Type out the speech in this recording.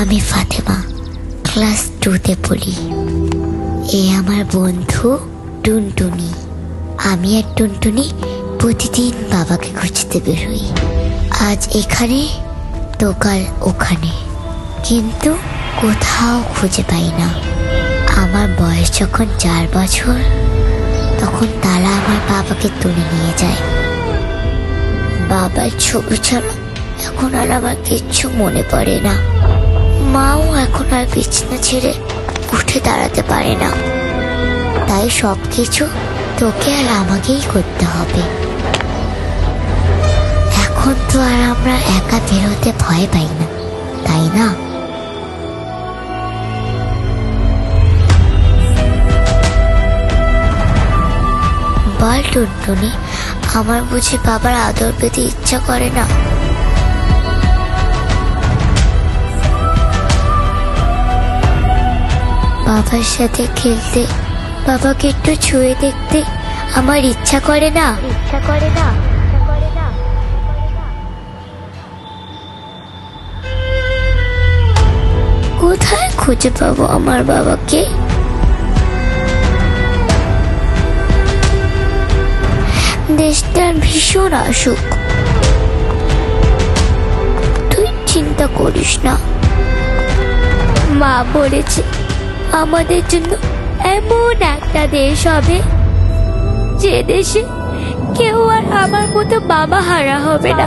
আমি ফাতেমা, ক্লাস 2-তে পড়ি। এ আমার বন্ধু টুনটুনি। আমি আর টুনটুনি প্রতিদিন বাবাকে খুঁজতে বেরোই। আজ এখানে তো কাল ওখানে, কিন্তু কোথাও খুঁজে পাই না। আমার বয়স যখন 4 বছর, তখন তারা আমার বাবাকে তুলে নিয়ে যায়। বাবার ছবি ছাড়া এখন আর আমার কিচ্ছু মনে পড়ে না। মাও এখন আর বিছানা ছেড়ে উঠে দাঁড়াতে পারে না। তাই সবকিছু তোকে আর আমাকেই করতে হবে। এখন তো আর আমরা একা বেরোতে ভয় পাই না, তাই না? বল টুনটুনি, আমার বুঝি বাবার আদর পেতে ইচ্ছা করে না? বাবার সাথে খেলতে, বাবাকে একটু ছুঁয়ে দেখতে আমার ইচ্ছা করে না? কোথায় খুঁজে পাবো আমার বাবাকে? দেশটার ভীষণ অসুখ, তুই চিন্তা করিস না। মা বলেছে আমাদের জন্য এমন একটা দেশ হবে, যে দেশে কেউ আর আমার মতো বাবা হারা হবে না।